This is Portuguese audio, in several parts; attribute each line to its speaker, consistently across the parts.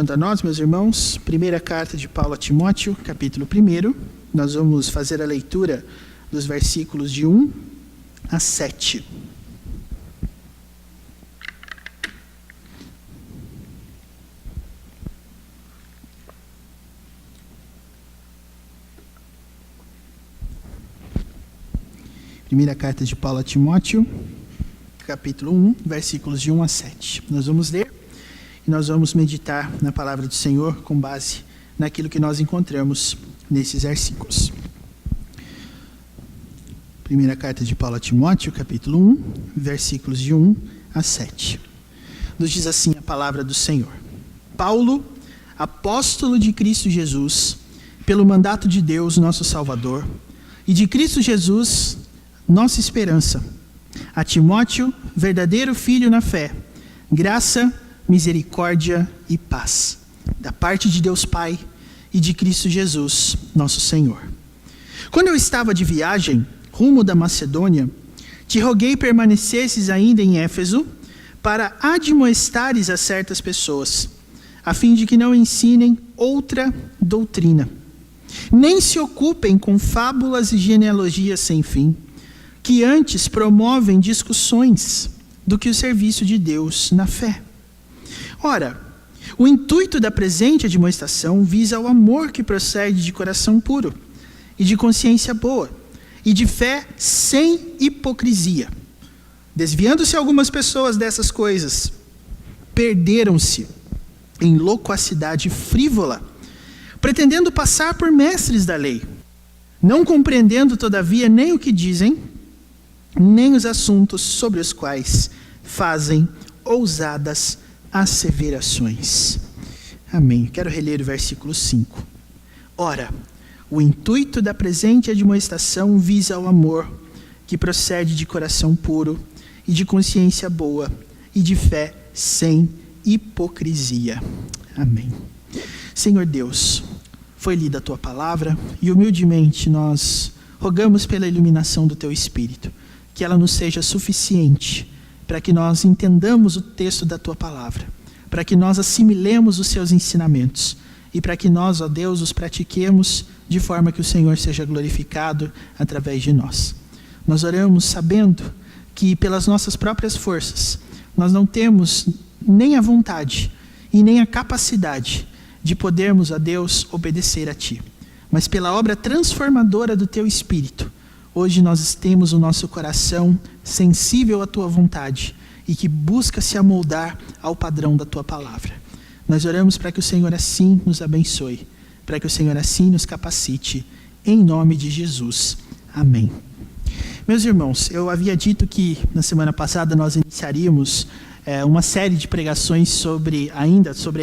Speaker 1: quanto a nós, meus irmãos, primeira carta de Paulo a Timóteo, capítulo 1. Nós vamos fazer a leitura dos versículos de 1 a 7. Primeira carta de Paulo a Timóteo, capítulo 1, versículos de 1 a 7. Nós vamos ler e nós vamos meditar na palavra do Senhor com base naquilo que nós encontramos nesses versículos. Primeira carta de Paulo a Timóteo, capítulo 1, versículos de 1 a 7. Nos diz assim a palavra do Senhor: Paulo, apóstolo de Cristo Jesus, pelo mandato de Deus, nosso Salvador, e de Cristo Jesus, nossa esperança, a Timóteo, verdadeiro filho na fé, graça, misericórdia e paz, da parte de Deus Pai e de Cristo Jesus, nosso Senhor. Quando eu estava de viagem, rumo da Macedônia, te roguei permanecesses ainda em Éfeso, para admoestares a certas pessoas, a fim de que não ensinem outra doutrina, nem se ocupem com fábulas e genealogias sem fim, que antes promovem discussões do que o serviço de Deus na fé. Ora, o intuito da presente admoestação visa ao amor que procede de coração puro, e de consciência boa, e de fé sem hipocrisia. Desviando-se algumas pessoas dessas coisas, perderam-se em loquacidade frívola, pretendendo passar por mestres da lei, não compreendendo, todavia, nem o que dizem, nem os assuntos sobre os quais fazem ousadas asseverações. Amém. Quero reler o versículo 5. Ora, o intuito da presente admoestação visa ao amor que procede de coração puro e de consciência boa e de fé sem hipocrisia. Amém. Senhor Deus, foi lida a Tua palavra e humildemente nós rogamos pela iluminação do Teu Espírito, que ela nos seja suficiente para que nós entendamos o texto da Tua palavra, para que nós assimilemos os Seus ensinamentos e para que nós, ó Deus, os pratiquemos de forma que o Senhor seja glorificado através de nós. Nós oramos sabendo que pelas nossas próprias forças nós não temos nem a vontade e nem a capacidade de podermos, ó Deus, obedecer a Ti. Mas pela obra transformadora do Teu Espírito, hoje nós temos o nosso coração sensível à Tua vontade e que busca se amoldar ao padrão da Tua palavra. Nós oramos para que o Senhor assim nos abençoe, para que o Senhor assim nos capacite, em nome de Jesus. Amém. Meus irmãos, eu havia dito que na semana passada nós iniciaríamos uma série de pregações sobre a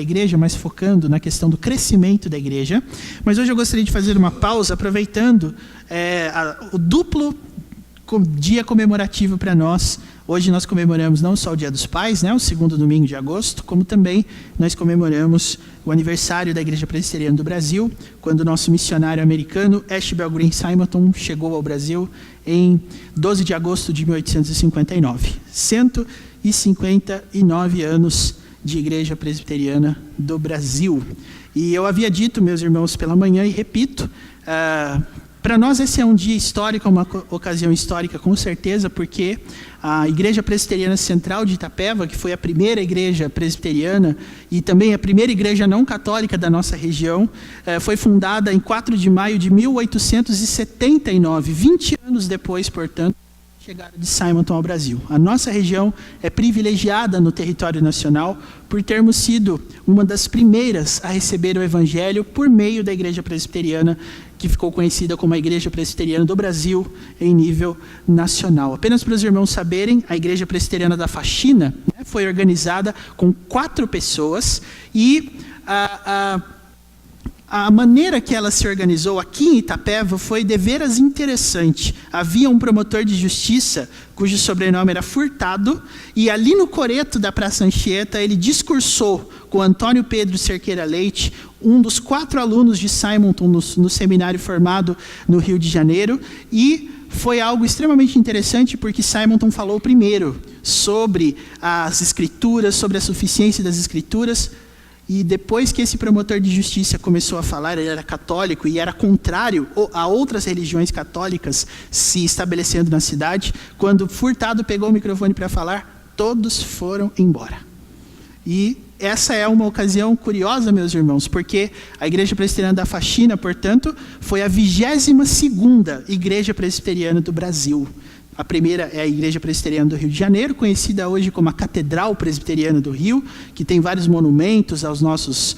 Speaker 1: igreja, mas focando na questão do crescimento da igreja. Mas hoje eu gostaria de fazer uma pausa, aproveitando o duplo dia comemorativo para nós. Hoje nós comemoramos não só o Dia dos Pais, né, o segundo domingo de agosto, como também nós comemoramos o aniversário da Igreja Presbiteriana do Brasil, quando o nosso missionário americano, Ashbel Green Simonton, chegou ao Brasil em 12 de agosto de 1859. 159 anos de Igreja Presbiteriana do Brasil. E eu havia dito, meus irmãos, pela manhã, e repito, para nós esse é um dia histórico, uma ocasião histórica com certeza, porque a Igreja Presbiteriana Central de Itapeva, que foi a primeira igreja presbiteriana e também a primeira igreja não católica da nossa região, foi fundada em 4 de maio de 1879, 20 anos depois, portanto, chegada de Simonton ao Brasil. A nossa região é privilegiada no território nacional por termos sido uma das primeiras a receber o Evangelho por meio da Igreja Presbiteriana, que ficou conhecida como a Igreja Presbiteriana do Brasil em nível nacional. Apenas para os irmãos saberem, a Igreja Presbiteriana da Faxina, né, foi organizada com 4 pessoas e a maneira que ela se organizou aqui em Itapeva foi deveras interessante. Havia um promotor de justiça, cujo sobrenome era Furtado, e ali no coreto da Praça Anchieta, ele discursou com Antônio Pedro Cerqueira Leite, um dos 4 alunos de Simonton no seminário formado no Rio de Janeiro, e foi algo extremamente interessante porque Simonton falou primeiro sobre as Escrituras, sobre a suficiência das Escrituras, E depois que esse promotor de justiça começou a falar, ele era católico e era contrário a outras religiões católicas se estabelecendo na cidade, quando Furtado pegou o microfone para falar, todos foram embora. E essa é uma ocasião curiosa, meus irmãos, porque a Igreja Presbiteriana da Faxina, portanto, foi a 22ª Igreja Presbiteriana do Brasil. A primeira é a Igreja Presbiteriana do Rio de Janeiro, conhecida hoje como a Catedral Presbiteriana do Rio, que tem vários monumentos aos nossos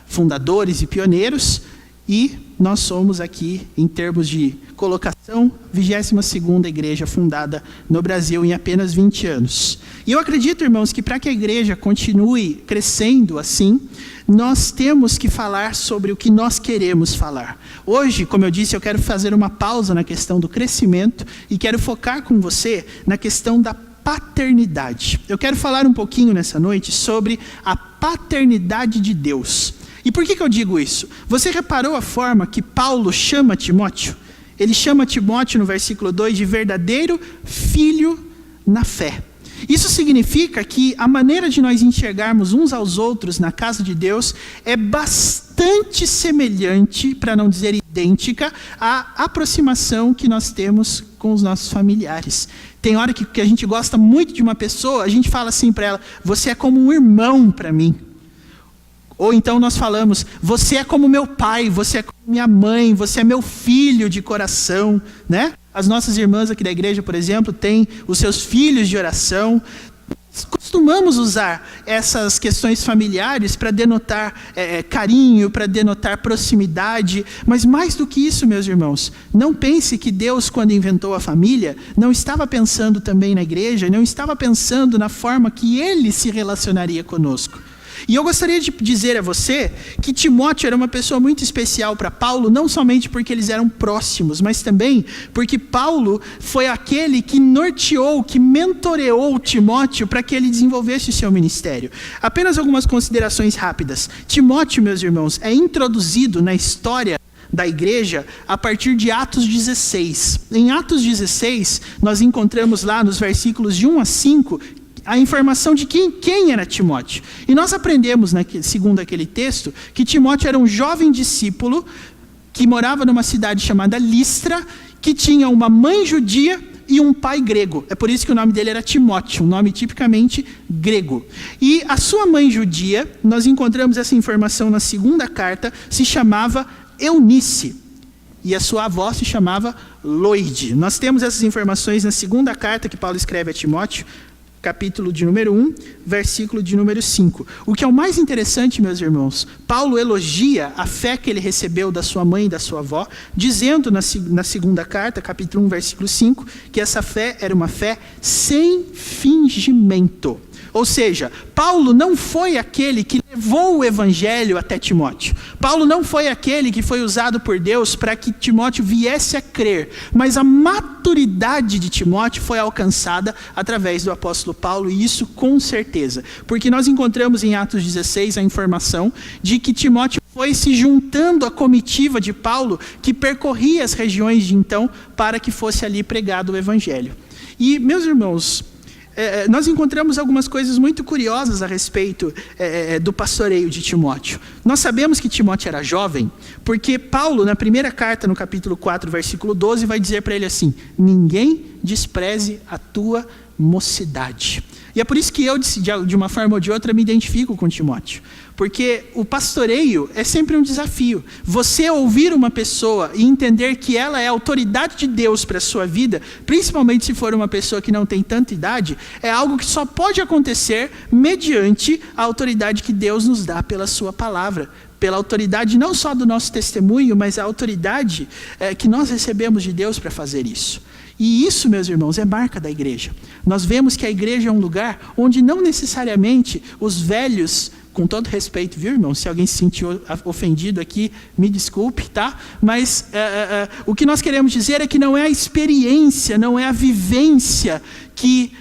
Speaker 1: fundadores e pioneiros. E nós somos aqui, em termos de colocação, 22ª igreja fundada no Brasil em apenas 20 anos. E eu acredito, irmãos, que para que a igreja continue crescendo assim, nós temos que falar sobre o que nós queremos falar. Hoje, como eu disse, eu quero fazer uma pausa na questão do crescimento e quero focar com você na questão da paternidade. Eu quero falar um pouquinho nessa noite sobre a paternidade de Deus. E por que eu digo isso? Você reparou a forma que Paulo chama Timóteo? Ele chama Timóteo no versículo 2 de verdadeiro filho na fé. Isso significa que a maneira de nós enxergarmos uns aos outros na casa de Deus é bastante semelhante, para não dizer idêntica, à aproximação que nós temos com os nossos familiares. Tem hora que a gente gosta muito de uma pessoa, a gente fala assim para ela, você é como um irmão para mim. Ou então nós falamos, você é como meu pai, você é como minha mãe, você é meu filho de coração, né? As nossas irmãs aqui da igreja, por exemplo, têm os seus filhos de oração. Costumamos usar essas questões familiares para denotar carinho, para denotar proximidade, mas mais do que isso, meus irmãos, não pense que Deus, quando inventou a família, não estava pensando também na igreja, não estava pensando na forma que Ele se relacionaria conosco. E eu gostaria de dizer a você que Timóteo era uma pessoa muito especial para Paulo, não somente porque eles eram próximos, mas também porque Paulo foi aquele que norteou, que mentoreou Timóteo para que ele desenvolvesse o seu ministério. Apenas algumas considerações rápidas. Timóteo, meus irmãos, é introduzido na história da igreja a partir de Atos 16. Em Atos 16, nós encontramos lá nos versículos de 1 a 5, a informação de quem era Timóteo. E nós aprendemos, segundo aquele texto, que Timóteo era um jovem discípulo que morava numa cidade chamada Listra, que tinha uma mãe judia e um pai grego. É por isso que o nome dele era Timóteo, um nome tipicamente grego. E a sua mãe judia, nós encontramos essa informação na segunda carta, se chamava Eunice. E a sua avó se chamava Loide. Nós temos essas informações na segunda carta que Paulo escreve a Timóteo, capítulo de número 1, versículo de número 5. O que é o mais interessante, meus irmãos, Paulo elogia a fé que ele recebeu da sua mãe e da sua avó, dizendo na segunda carta, capítulo 1, versículo 5, que essa fé era uma fé sem fingimento. Ou seja, Paulo não foi aquele que levou o evangelho até Timóteo. Paulo não foi aquele que foi usado por Deus para que Timóteo viesse a crer. Mas a maturidade de Timóteo foi alcançada através do apóstolo Paulo, e isso com certeza. Porque nós encontramos em Atos 16 a informação de que Timóteo foi se juntando à comitiva de Paulo, que percorria as regiões de então, para que fosse ali pregado o evangelho. E, meus irmãos, nós encontramos algumas coisas muito curiosas a respeito do pastoreio de Timóteo. Nós sabemos que Timóteo era jovem, porque Paulo, na primeira carta, no capítulo 4, versículo 12, vai dizer para ele assim, ninguém despreze a tua mocidade. E é por isso que eu, de uma forma ou de outra, me identifico com Timóteo. Porque o pastoreio é sempre um desafio. Você ouvir uma pessoa e entender que ela é a autoridade de Deus para a sua vida, principalmente se for uma pessoa que não tem tanta idade, é algo que só pode acontecer mediante a autoridade que Deus nos dá pela sua palavra. Pela autoridade não só do nosso testemunho, mas a autoridade que nós recebemos de Deus para fazer isso. E isso, meus irmãos, é marca da igreja. Nós vemos que a igreja é um lugar onde não necessariamente os velhos, com todo respeito, viu, irmão? Se alguém se sentiu ofendido aqui, me desculpe, tá? Mas o que nós queremos dizer é que não é a experiência, não é a vivência que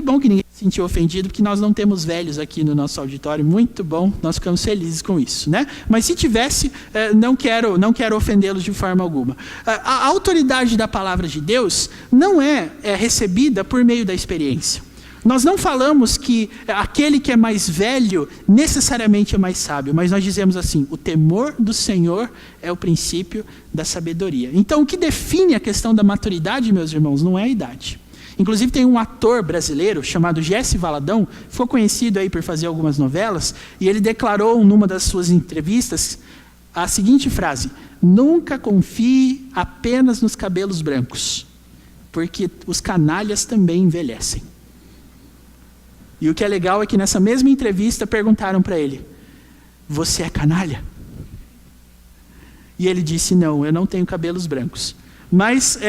Speaker 1: bom que ninguém se sentiu ofendido, porque nós não temos velhos aqui no nosso auditório. Muito bom, nós ficamos felizes com isso, né? Mas se tivesse, não quero ofendê-los de forma alguma. A autoridade da palavra de Deus não é recebida por meio da experiência. Nós não falamos que aquele que é mais velho necessariamente é mais sábio, mas nós dizemos assim: o temor do Senhor é o princípio da sabedoria. Então, o que define a questão da maturidade, meus irmãos, não é a idade. Inclusive, tem um ator brasileiro chamado Jesse Valadão, ficou conhecido aí por fazer algumas novelas, e ele declarou numa das suas entrevistas a seguinte frase: nunca confie apenas nos cabelos brancos, porque os canalhas também envelhecem. E o que é legal é que nessa mesma entrevista perguntaram para ele: você é canalha? E ele disse: não, eu não tenho cabelos brancos. Mas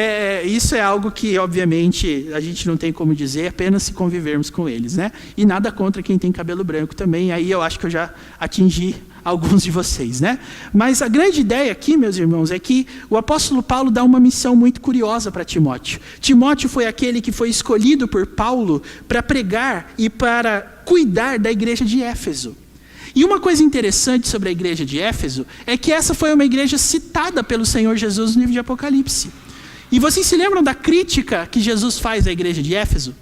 Speaker 1: isso é algo que, obviamente, a gente não tem como dizer, apenas se convivermos com eles, né? E nada contra quem tem cabelo branco também, aí eu acho que eu já atingi alguns de vocês, né? Mas a grande ideia aqui, meus irmãos, é que o apóstolo Paulo dá uma missão muito curiosa para Timóteo. Timóteo foi aquele que foi escolhido por Paulo para pregar e para cuidar da igreja de Éfeso. E uma coisa interessante sobre a igreja de Éfeso é que essa foi uma igreja citada pelo Senhor Jesus no livro de Apocalipse. E vocês se lembram da crítica que Jesus faz à igreja de Éfeso?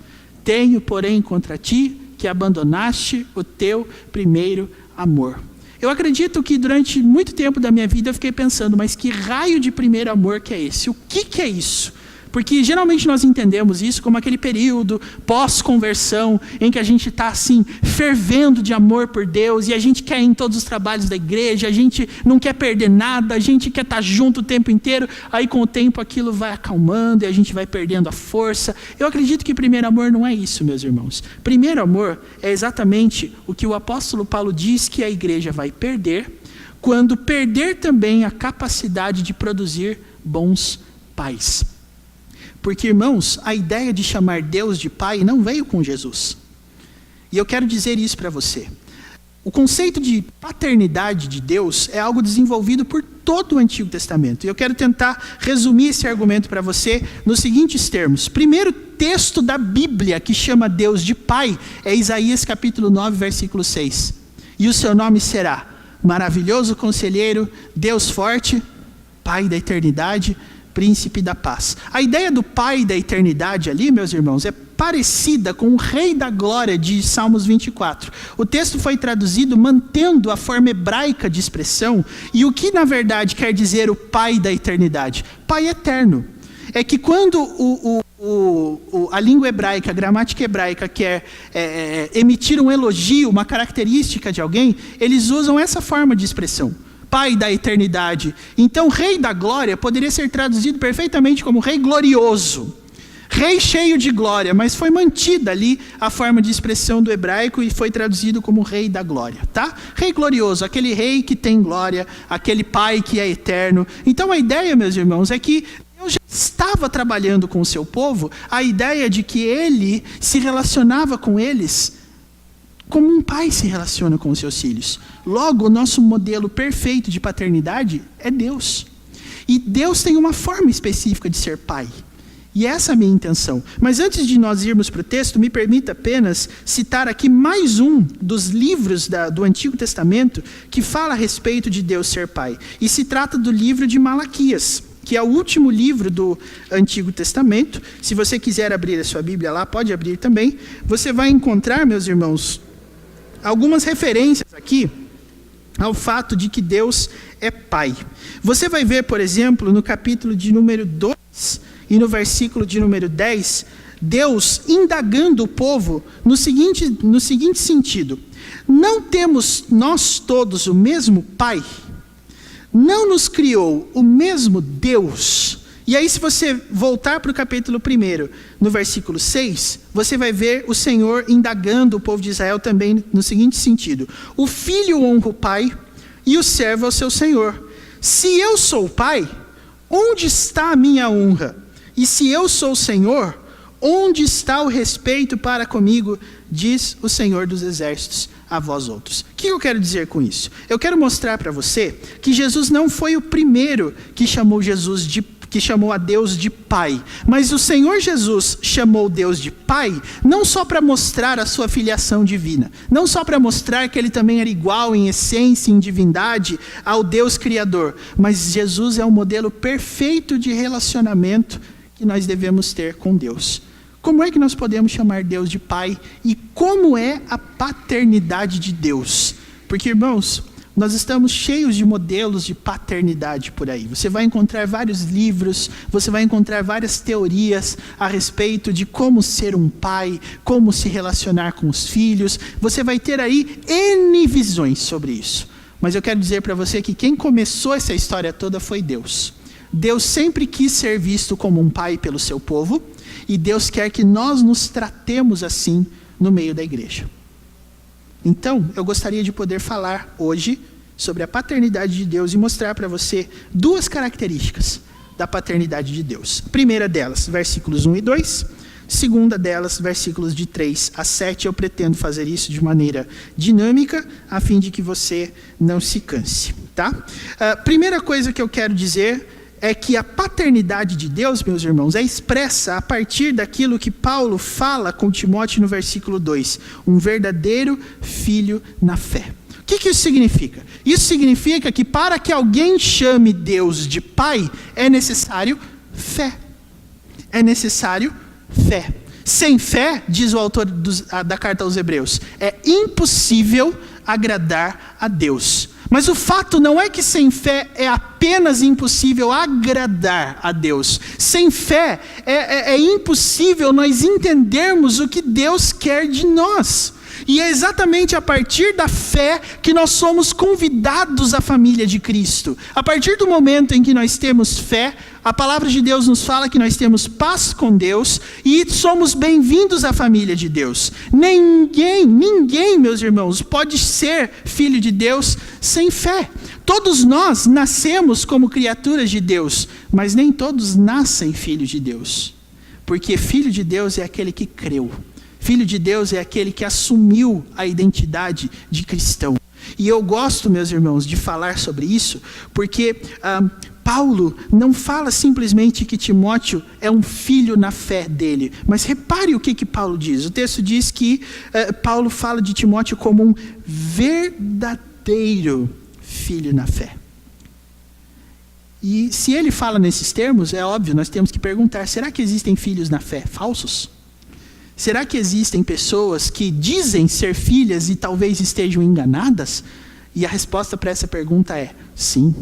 Speaker 1: Tenho, porém, contra ti que abandonaste o teu primeiro amor. Eu acredito que durante muito tempo da minha vida eu fiquei pensando, mas que raio de primeiro amor que é esse? O que é isso? Porque geralmente nós entendemos isso como aquele período pós-conversão, em que a gente está assim, fervendo de amor por Deus, e a gente quer ir em todos os trabalhos da igreja, a gente não quer perder nada, a gente quer estar junto o tempo inteiro, aí com o tempo aquilo vai acalmando e a gente vai perdendo a força. Eu acredito que primeiro amor não é isso, meus irmãos. Primeiro amor é exatamente o que o apóstolo Paulo diz que a igreja vai perder, quando perder também a capacidade de produzir bons pais. Porque, irmãos, a ideia de chamar Deus de Pai não veio com Jesus. E eu quero dizer isso para você. O conceito de paternidade de Deus é algo desenvolvido por todo o Antigo Testamento. E eu quero tentar resumir esse argumento para você nos seguintes termos. Primeiro texto da Bíblia que chama Deus de Pai é Isaías capítulo 9, versículo 6. E o seu nome será Maravilhoso Conselheiro, Deus Forte, Pai da Eternidade, Príncipe da Paz. A ideia do Pai da Eternidade ali, meus irmãos, é parecida com o Rei da Glória de Salmos 24. O texto foi traduzido mantendo a forma hebraica de expressão, e o que na verdade quer dizer o Pai da Eternidade? Pai eterno. É que quando a língua hebraica, a gramática hebraica quer emitir um elogio, uma característica de alguém, eles usam essa forma de expressão. Pai da eternidade. Então, Rei da Glória poderia ser traduzido perfeitamente como Rei glorioso. Rei cheio de glória, mas foi mantida ali a forma de expressão do hebraico e foi traduzido como Rei da Glória, tá? Rei glorioso, aquele rei que tem glória, aquele pai que é eterno. Então, a ideia, meus irmãos, é que Deus já estava trabalhando com o seu povo, a ideia de que ele se relacionava com eles como um pai se relaciona com os seus filhos. Logo, o nosso modelo perfeito de paternidade é Deus. E Deus tem uma forma específica de ser pai. E essa é a minha intenção. Mas antes de nós irmos para o texto, me permita apenas citar aqui mais um dos livros do Antigo Testamento que fala a respeito de Deus ser pai. E se trata do livro de Malaquias, que é o último livro do Antigo Testamento. Se você quiser abrir a sua Bíblia lá, pode abrir também. Você vai encontrar, meus irmãos, algumas referências aqui ao fato de que Deus é Pai. Você vai ver, por exemplo, no capítulo de número 2 e no versículo de número 10, Deus indagando o povo no seguinte sentido: não temos nós todos o mesmo Pai? Não nos criou o mesmo Deus? E aí, se você voltar para o capítulo 1, no versículo 6, você vai ver o Senhor indagando o povo de Israel também no seguinte sentido: o filho honra o pai e o servo ao seu senhor. Se eu sou o pai, onde está a minha honra? E se eu sou o Senhor, onde está o respeito para comigo? Diz o Senhor dos Exércitos a vós outros. O que eu quero dizer com isso? Eu quero mostrar para você que Jesus não foi o primeiro que chamou a Deus de Pai. Mas o Senhor Jesus chamou Deus de Pai, não só para mostrar a sua filiação divina, não só para mostrar que ele também era igual em essência, em divindade, ao Deus Criador, mas Jesus é o modelo perfeito de relacionamento que nós devemos ter com Deus. Como é que nós podemos chamar Deus de Pai? E como é a paternidade de Deus? Porque, irmãos, nós estamos cheios de modelos de paternidade por aí. Você vai encontrar vários livros, você vai encontrar várias teorias a respeito de como ser um pai, como se relacionar com os filhos. Você vai ter aí N visões sobre isso. Mas eu quero dizer para você que quem começou essa história toda foi Deus. Deus sempre quis ser visto como um pai pelo seu povo, e Deus quer que nós nos tratemos assim no meio da igreja. Então, eu gostaria de poder falar hoje sobre a paternidade de Deus e mostrar para você duas características da paternidade de Deus. A primeira delas, versículos 1 e 2. Segunda delas, versículos de 3 a 7. Eu pretendo fazer isso de maneira dinâmica, a fim de que você não se canse, tá? A primeira coisa que eu quero dizer é que a paternidade de Deus, meus irmãos, é expressa a partir daquilo que Paulo fala com Timóteo no versículo 2. Um verdadeiro filho na fé. O que isso significa? Isso significa que para que alguém chame Deus de Pai, é necessário fé. É necessário fé. Sem fé, diz o autor da carta aos Hebreus, é impossível agradar a Deus. Mas o fato não é que sem fé é apenas impossível agradar a Deus. Sem fé é impossível nós entendermos o que Deus quer de nós. E é exatamente a partir da fé que nós somos convidados à família de Cristo. A partir do momento em que nós temos fé, a palavra de Deus nos fala que nós temos paz com Deus e somos bem-vindos à família de Deus. Ninguém, meus irmãos, pode ser filho de Deus sem fé. Todos nós nascemos como criaturas de Deus, mas nem todos nascem filhos de Deus. Porque filho de Deus é aquele que creu. Filho de Deus é aquele que assumiu a identidade de cristão. E eu gosto, meus irmãos, de falar sobre isso, porque Paulo não fala simplesmente que Timóteo é um filho na fé dele. Mas repare o que Paulo diz. O texto diz que Paulo fala de Timóteo como um verdadeiro filho na fé. E se ele fala nesses termos, é óbvio, nós temos que perguntar, será que existem filhos na fé falsos? Será que existem pessoas que dizem ser filhas e talvez estejam enganadas? E a resposta para essa pergunta é sim.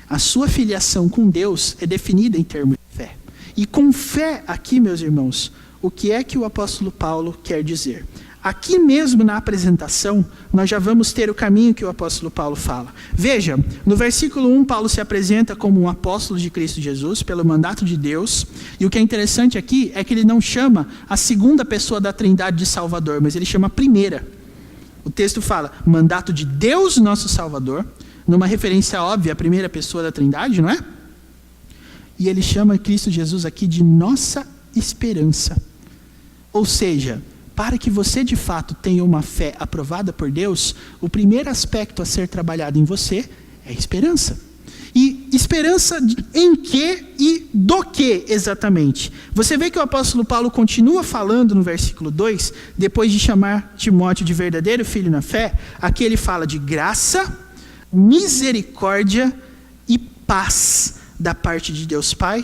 Speaker 1: A sua filiação com Deus é definida em termos de fé. E com fé aqui, meus irmãos, o que é que o apóstolo Paulo quer dizer? Aqui mesmo na apresentação, nós já vamos ter o caminho que o apóstolo Paulo fala. Veja, no versículo 1, Paulo se apresenta como um apóstolo de Cristo Jesus, pelo mandato de Deus. E o que é interessante aqui é que ele não chama a segunda pessoa da Trindade de Salvador, mas ele chama a primeira. O texto fala, mandato de Deus, nosso Salvador, numa referência óbvia à primeira pessoa da Trindade, não é? E ele chama Cristo Jesus aqui de nossa esperança. Ou seja, para que você de fato tenha uma fé aprovada por Deus, o primeiro aspecto a ser trabalhado em você é esperança. E esperança em quê e do que exatamente? Você vê que o apóstolo Paulo continua falando no versículo 2, depois de chamar Timóteo de verdadeiro filho na fé, aqui ele fala de graça, misericórdia e paz da parte de Deus Pai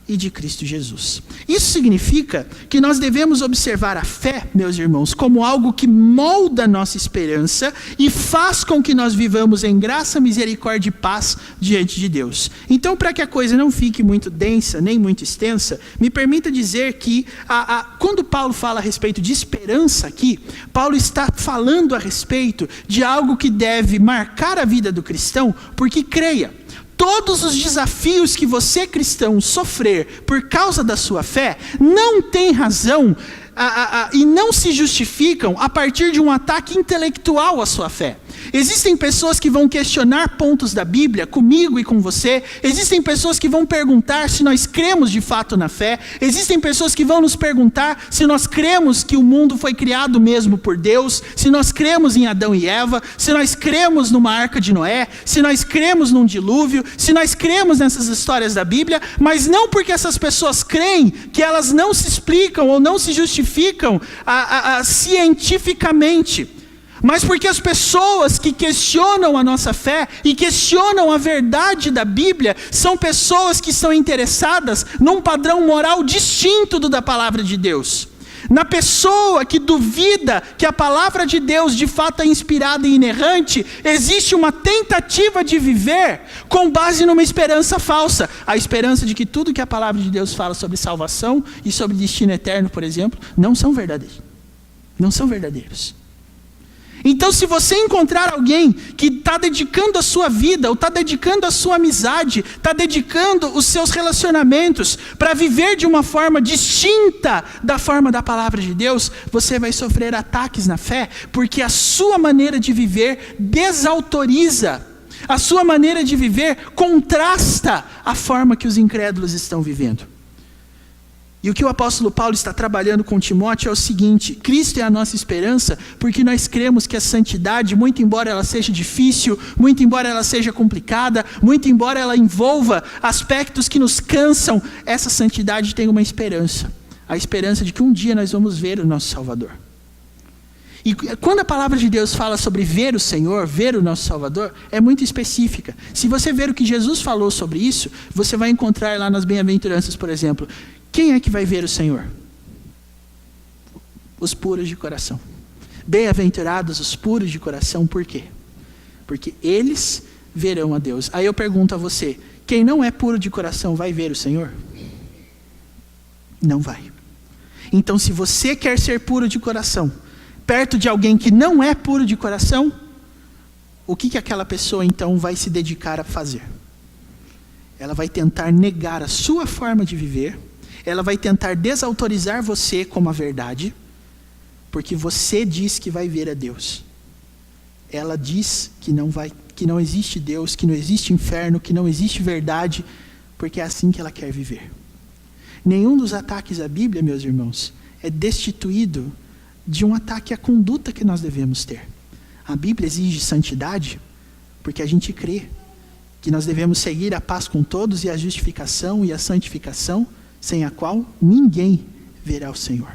Speaker 1: e de Cristo Jesus. Isso significa que nós devemos observar a fé, meus irmãos, como algo que molda a nossa esperança e faz com que nós vivamos em graça, misericórdia e paz diante de Deus. Então, para que a coisa não fique muito densa, nem muito extensa, me permita dizer que quando Paulo fala a respeito de esperança aqui, Paulo está falando a respeito de algo que deve marcar a vida do cristão, porque creia, todos os desafios que você, cristão, sofrer por causa da sua fé, não tem razão e não se justificam a partir de um ataque intelectual à sua fé. Existem pessoas que vão questionar pontos da Bíblia comigo e com você. Existem pessoas que vão perguntar se nós cremos de fato na fé. Existem pessoas que vão nos perguntar se nós cremos que o mundo foi criado mesmo por Deus, se nós cremos em Adão e Eva, se nós cremos numa arca de Noé, se nós cremos num dilúvio, se nós cremos nessas histórias da Bíblia, mas não porque essas pessoas creem que elas não se explicam ou não se justificam cientificamente. mas porque as pessoas que questionam a nossa fé e questionam a verdade da Bíblia são pessoas que estão interessadas num padrão moral distinto do da palavra de Deus. Na pessoa que duvida que a palavra de Deus de fato é inspirada e inerrante, existe uma tentativa de viver com base numa esperança falsa. A esperança de que tudo que a palavra de Deus fala sobre salvação e sobre destino eterno, por exemplo, não são verdadeiros. Não são verdadeiros. Então, se você encontrar alguém que está dedicando a sua vida, ou está dedicando a sua amizade, está dedicando os seus relacionamentos para viver de uma forma distinta da forma da palavra de Deus, você vai sofrer ataques na fé, porque a sua maneira de viver desautoriza, a sua maneira de viver contrasta a forma que os incrédulos estão vivendo. E o que o apóstolo Paulo está trabalhando com Timóteo é o seguinte: Cristo é a nossa esperança, porque nós cremos que a santidade, muito embora ela seja difícil, muito embora ela seja complicada, muito embora ela envolva aspectos que nos cansam, essa santidade tem uma esperança. A esperança de que um dia nós vamos ver o nosso Salvador. E quando a palavra de Deus fala sobre ver o Senhor, ver o nosso Salvador, é muito específica. Se você ver o que Jesus falou sobre isso, você vai encontrar lá nas bem-aventuranças, por exemplo. Quem é que vai ver o Senhor? Os puros de coração. Bem-aventurados os puros de coração, por quê? Porque eles verão a Deus. Aí eu pergunto a você, quem não é puro de coração vai ver o Senhor? Não vai. Então, se você quer ser puro de coração, perto de alguém que não é puro de coração, o que aquela pessoa então vai se dedicar a fazer? Ela vai tentar negar a sua forma de viver, ela vai tentar desautorizar você como a verdade, porque você diz que vai ver a Deus. Ela diz que não existe Deus, que não existe inferno, que não existe verdade, porque é assim que ela quer viver. Nenhum dos ataques à Bíblia, meus irmãos, é destituído de um ataque à conduta que nós devemos ter. A Bíblia exige santidade, porque a gente crê que nós devemos seguir a paz com todos e a justificação e a santificação, sem a qual ninguém verá o Senhor.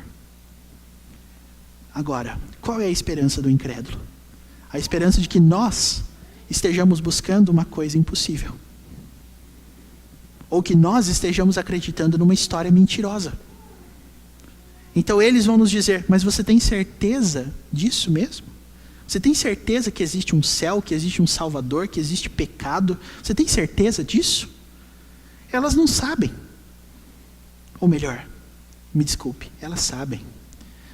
Speaker 1: Agora, qual é a esperança do incrédulo? A esperança de que nós estejamos buscando uma coisa impossível. Ou que nós estejamos acreditando numa história mentirosa. Então eles vão nos dizer, mas você tem certeza disso mesmo? Você tem certeza que existe um céu, que existe um Salvador, que existe pecado? Você tem certeza disso? Elas não sabem. Ou melhor, me desculpe, elas sabem.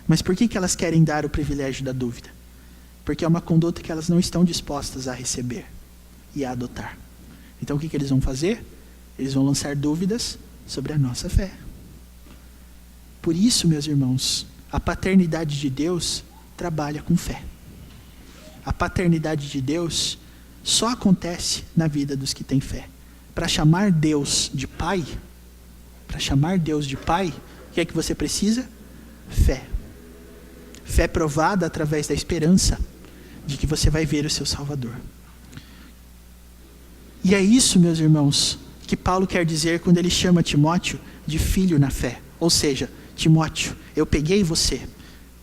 Speaker 1: Mas por que elas querem dar o privilégio da dúvida? Porque é uma conduta que elas não estão dispostas a receber e a adotar. Então o que eles vão fazer? Eles vão lançar dúvidas sobre a nossa fé. Por isso, meus irmãos, a paternidade de Deus trabalha com fé. A paternidade de Deus só acontece na vida dos que têm fé. Para chamar Deus de Pai, o que é que você precisa? Fé. Fé provada através da esperança de que você vai ver o seu Salvador. E é isso, meus irmãos, que Paulo quer dizer quando ele chama Timóteo de filho na fé. Ou seja, Timóteo, eu peguei você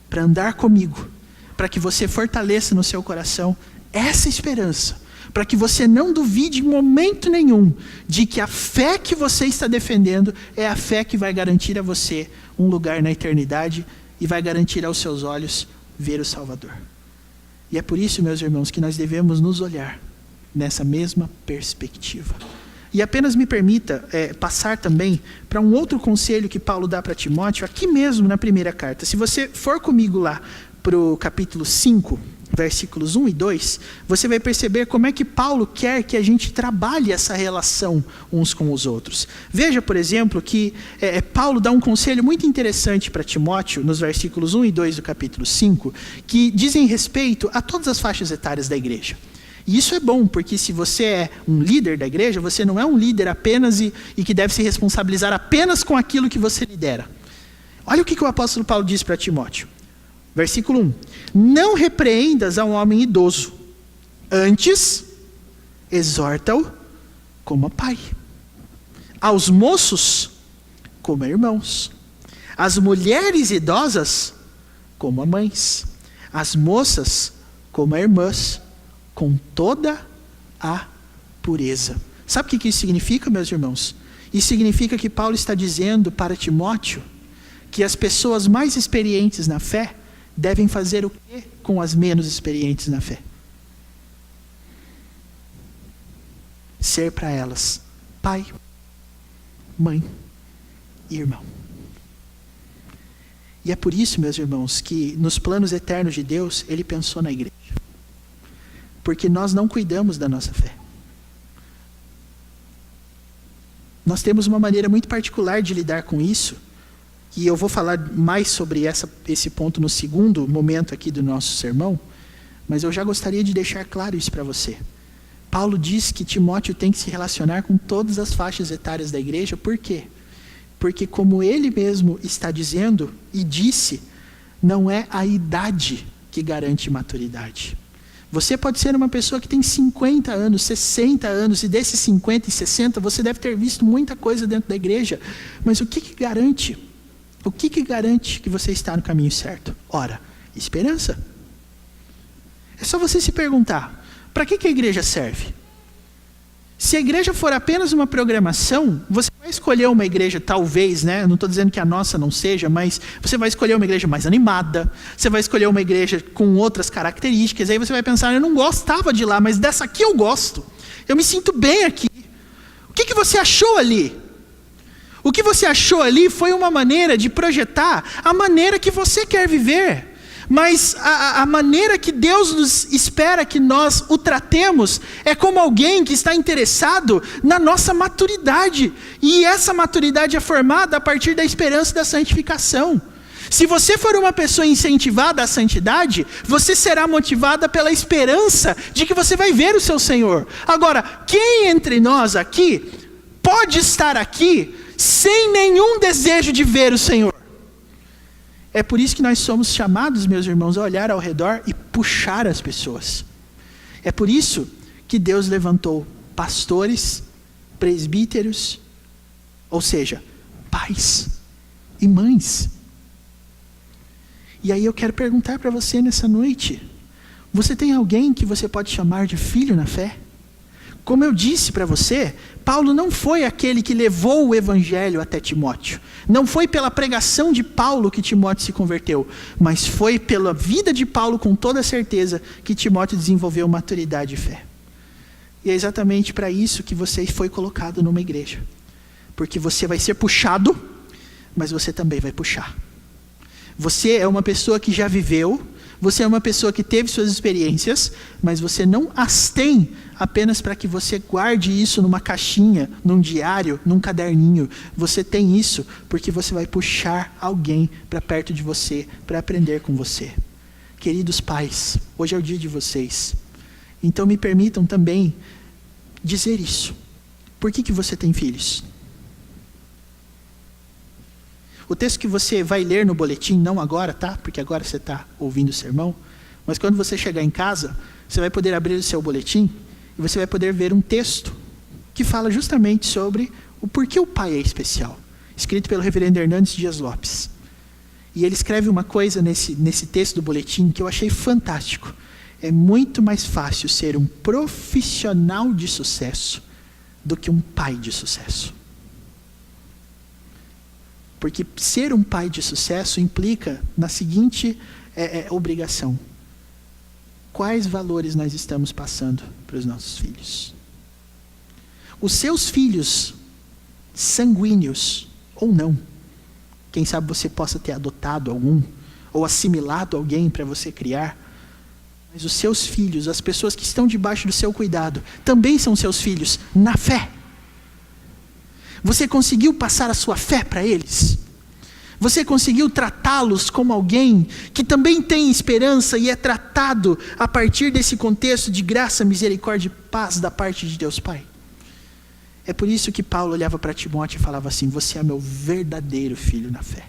Speaker 1: para andar comigo, para que você fortaleça no seu coração essa esperança, para que você não duvide em momento nenhum de que a fé que você está defendendo é a fé que vai garantir a você um lugar na eternidade e vai garantir aos seus olhos ver o Salvador. E é por isso, meus irmãos, que nós devemos nos olhar nessa mesma perspectiva. E apenas me permita passar também para um outro conselho que Paulo dá para Timóteo, aqui mesmo na primeira carta. Se você for comigo lá para o capítulo 5, versículos 1 e 2, você vai perceber como é que Paulo quer que a gente trabalhe essa relação uns com os outros. Veja, por exemplo, que Paulo dá um conselho muito interessante para Timóteo, nos versículos 1 e 2 do capítulo 5, que dizem respeito a todas as faixas etárias da igreja. E isso é bom, porque se você é um líder da igreja, você não é um líder apenas e que deve se responsabilizar apenas com aquilo que você lidera. Olha o que o apóstolo Paulo diz para Timóteo. Versículo 1. Não repreendas a um homem idoso, antes exorta-o como a pai. Aos moços, como a irmãos. As mulheres idosas, como a mães. As moças, como a irmãs, com toda a pureza. Sabe o que isso significa, meus irmãos? Isso significa que Paulo está dizendo para Timóteo que as pessoas mais experientes na fé devem fazer o quê com as menos experientes na fé? Ser para elas pai, mãe e irmão. E é por isso, meus irmãos, que nos planos eternos de Deus, Ele pensou na igreja. Porque nós não cuidamos da nossa fé. Nós temos uma maneira muito particular de lidar com isso, e eu vou falar mais sobre esse ponto no segundo momento aqui do nosso sermão, mas eu já gostaria de deixar claro isso para você. Paulo diz que Timóteo tem que se relacionar com todas as faixas etárias da igreja, por quê? Porque como ele mesmo está dizendo e disse, não é a idade que garante maturidade. Você pode ser uma pessoa que tem 50 anos, 60 anos, e desses 50 e 60 você deve ter visto muita coisa dentro da igreja, mas o que garante? O que garante que você está no caminho certo? Ora, esperança. É só você se perguntar, para que a igreja serve? Se a igreja for apenas uma programação, você vai escolher uma igreja, talvez, né? Não estou dizendo que a nossa não seja, mas você vai escolher uma igreja mais animada, você vai escolher uma igreja com outras características, aí você vai pensar, eu não gostava de lá, mas dessa aqui eu gosto, eu me sinto bem aqui. O que você achou ali? O que você achou ali foi uma maneira de projetar a maneira que você quer viver. Mas a maneira que Deus nos espera que nós o tratemos é como alguém que está interessado na nossa maturidade. E essa maturidade é formada a partir da esperança da santificação. Se você for uma pessoa incentivada à santidade, você será motivada pela esperança de que você vai ver o seu Senhor. Agora, quem entre nós aqui pode estar aqui sem nenhum desejo de ver o Senhor? É por isso que nós somos chamados, meus irmãos, a olhar ao redor e puxar as pessoas. É por isso que Deus levantou pastores, presbíteros, ou seja, pais e mães. E aí eu quero perguntar para você nessa noite, você tem alguém que você pode chamar de filho na fé? Como eu disse para você, Paulo não foi aquele que levou o evangelho até Timóteo. Não foi pela pregação de Paulo que Timóteo se converteu, mas foi pela vida de Paulo, com toda certeza, que Timóteo desenvolveu maturidade e fé. E é exatamente para isso que você foi colocado numa igreja. Porque você vai ser puxado, mas você também vai puxar. Você é uma pessoa que já viveu, você é uma pessoa que teve suas experiências, mas você não as tem apenas para que você guarde isso numa caixinha, num diário, num caderninho. Você tem isso porque você vai puxar alguém para perto de você, para aprender com você. Queridos pais, hoje é o dia de vocês. Então me permitam também dizer isso. Por que você tem filhos? O texto que você vai ler no boletim, não agora, tá? Porque agora você está ouvindo o sermão. Mas quando você chegar em casa, você vai poder abrir o seu boletim e você vai poder ver um texto que fala justamente sobre o porquê o pai é especial. Escrito pelo reverendo Hernandes Dias Lopes. E ele escreve uma coisa nesse texto do boletim que eu achei fantástico. É muito mais fácil ser um profissional de sucesso do que um pai de sucesso. Porque ser um pai de sucesso implica na seguinte obrigação. Quais valores nós estamos passando para os nossos filhos? Os seus filhos, sanguíneos ou não, quem sabe você possa ter adotado algum, ou assimilado alguém para você criar, mas os seus filhos, as pessoas que estão debaixo do seu cuidado, também são seus filhos na fé. Você conseguiu passar a sua fé para eles? Você conseguiu tratá-los como alguém que também tem esperança e é tratado a partir desse contexto de graça, misericórdia e paz da parte de Deus Pai? É por isso que Paulo olhava para Timóteo e falava assim: você é meu verdadeiro filho na fé.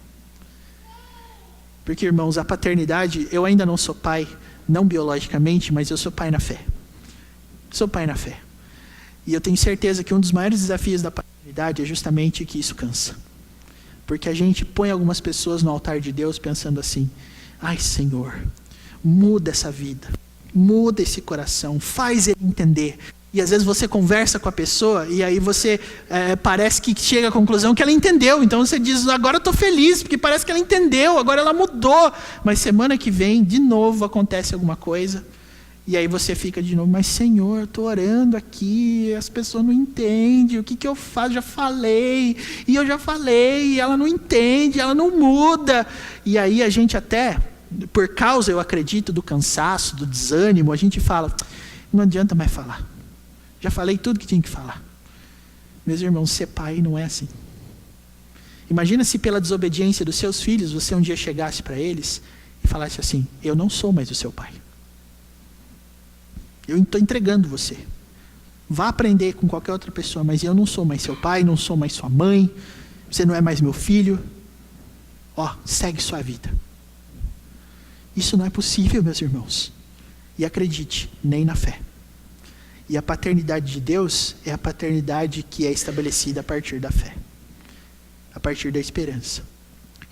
Speaker 1: Porque, irmãos, a paternidade, eu ainda não sou pai, não biologicamente, mas eu sou pai na fé. Sou pai na fé. E eu tenho certeza que um dos maiores desafios da paternidade é justamente que isso cansa. Porque a gente põe algumas pessoas no altar de Deus pensando assim: ai, Senhor, muda essa vida, muda esse coração, faz ele entender. E às vezes você conversa com a pessoa e aí você parece que chega à conclusão que ela entendeu. Então você diz, agora eu estou feliz, porque parece que ela entendeu, agora ela mudou. Mas semana que vem, de novo, acontece alguma coisa. E aí você fica de novo, mas Senhor, eu estou orando aqui, as pessoas não entendem, o que eu faço? Já falei, e ela não entende, ela não muda. E aí a gente até, por causa, eu acredito, do cansaço, do desânimo, a gente fala, não adianta mais falar. Já falei tudo que tinha que falar. Meus irmãos, ser pai não é assim. Imagina se pela desobediência dos seus filhos, você um dia chegasse para eles e falasse assim, eu não sou mais o seu pai. Eu estou entregando você. Vá aprender com qualquer outra pessoa, mas eu não sou mais seu pai, não sou mais sua mãe, você não é mais meu filho. Segue sua vida. Isso não é possível, meus irmãos. E acredite, nem na fé. E a paternidade de Deus é a paternidade que é estabelecida a partir da fé. A partir da esperança.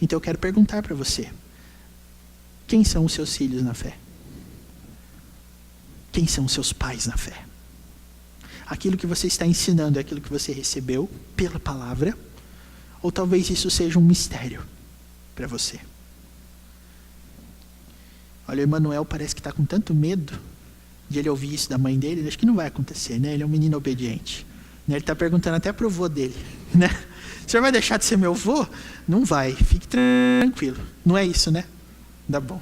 Speaker 1: Então eu quero perguntar para você. Quem são os seus filhos na fé? Quem são os seus pais na fé? Aquilo que você está ensinando é aquilo que você recebeu pela palavra? Ou talvez isso seja um mistério para você? Olha, o Emanuel parece que está com tanto medo de ele ouvir isso da mãe dele. Acho que não vai acontecer, né? Ele é um menino obediente. Ele está perguntando até para o vô dele, né? O senhor vai deixar de ser meu vô? Não vai, fique tranquilo. Não é isso, né? Tá bom.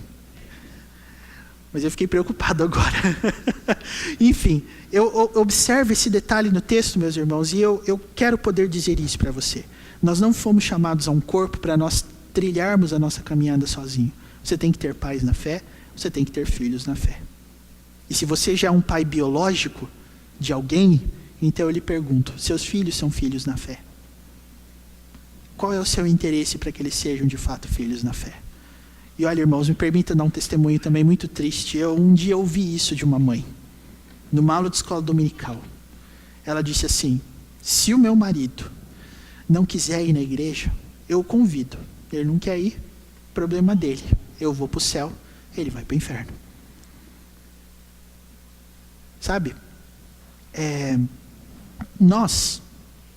Speaker 1: Mas eu fiquei preocupado agora. Enfim, eu observo esse detalhe no texto, meus irmãos, e eu quero poder dizer isso para você. Nós não fomos chamados a um corpo para nós trilharmos a nossa caminhada sozinho. Você tem que ter pais na fé, você tem que ter filhos na fé. E se você já é um pai biológico de alguém, então eu lhe pergunto, seus filhos são filhos na fé? Qual é o seu interesse para que eles sejam de fato filhos na fé? E olha, irmãos, me permita dar um testemunho também muito triste. Um dia ouvi isso de uma mãe, numa aula de escola dominical. Ela disse assim, se o meu marido não quiser ir na igreja, eu o convido. Ele não quer ir, problema dele. Eu vou para o céu, ele vai para o inferno. Sabe? Nós,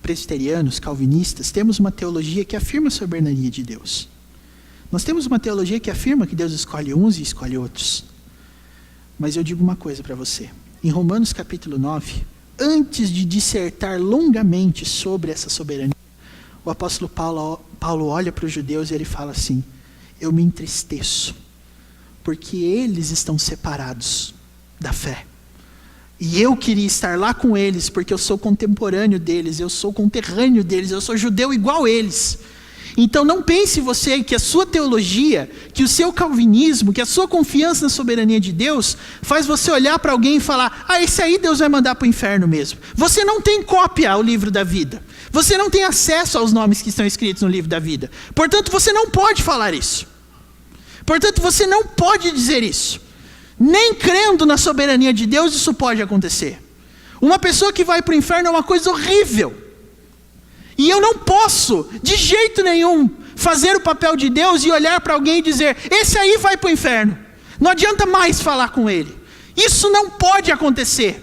Speaker 1: presbiterianos, calvinistas, temos uma teologia que afirma a soberania de Deus. Nós temos uma teologia que afirma que Deus escolhe uns e escolhe outros. Mas eu digo uma coisa para você. Em Romanos capítulo 9, antes de dissertar longamente sobre essa soberania, o apóstolo Paulo olha para os judeus e ele fala assim, eu me entristeço, porque eles estão separados da fé. E eu queria estar lá com eles, porque eu sou contemporâneo deles, eu sou conterrâneo deles, eu sou judeu igual eles. Então não pense você que a sua teologia, que o seu calvinismo, que a sua confiança na soberania de Deus, faz você olhar para alguém e falar, esse aí Deus vai mandar para o inferno mesmo. Você não tem cópia ao livro da vida. Você não tem acesso aos nomes que estão escritos no livro da vida. Portanto, você não pode falar isso. Portanto, você não pode dizer isso. Nem crendo na soberania de Deus, isso pode acontecer. Uma pessoa que vai para o inferno é uma coisa horrível. E eu não posso, de jeito nenhum, fazer o papel de Deus e olhar para alguém e dizer, esse aí vai para o inferno. Não adianta mais falar com ele. Isso não pode acontecer.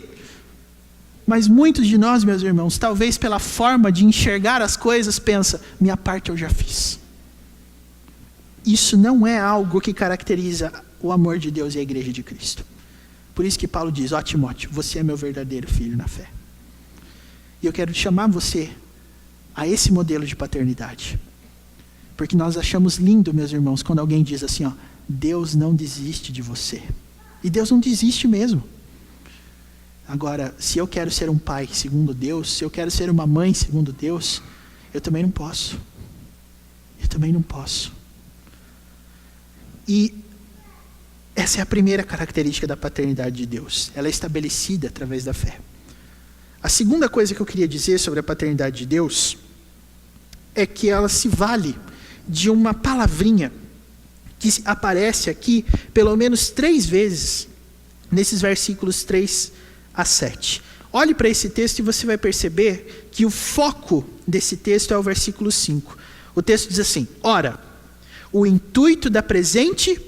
Speaker 1: Mas muitos de nós, meus irmãos, talvez pela forma de enxergar as coisas, pensa, minha parte eu já fiz. Isso não é algo que caracteriza o amor de Deus e a igreja de Cristo. Por isso que Paulo diz, Timóteo, você é meu verdadeiro filho na fé. E eu quero chamar você a esse modelo de paternidade. Porque nós achamos lindo, meus irmãos, quando alguém diz assim, Deus não desiste de você. E Deus não desiste mesmo. Agora, se eu quero ser um pai segundo Deus, se eu quero ser uma mãe segundo Deus, eu também não posso. Eu também não posso. E essa é a primeira característica da paternidade de Deus. Ela é estabelecida através da fé. A segunda coisa que eu queria dizer sobre a paternidade de Deus é que ela se vale de uma palavrinha que aparece aqui pelo menos 3 vezes nesses versículos 3 a 7. Olhe para esse texto e você vai perceber que o foco desse texto é o versículo 5. O texto diz assim, ora, o intuito da presente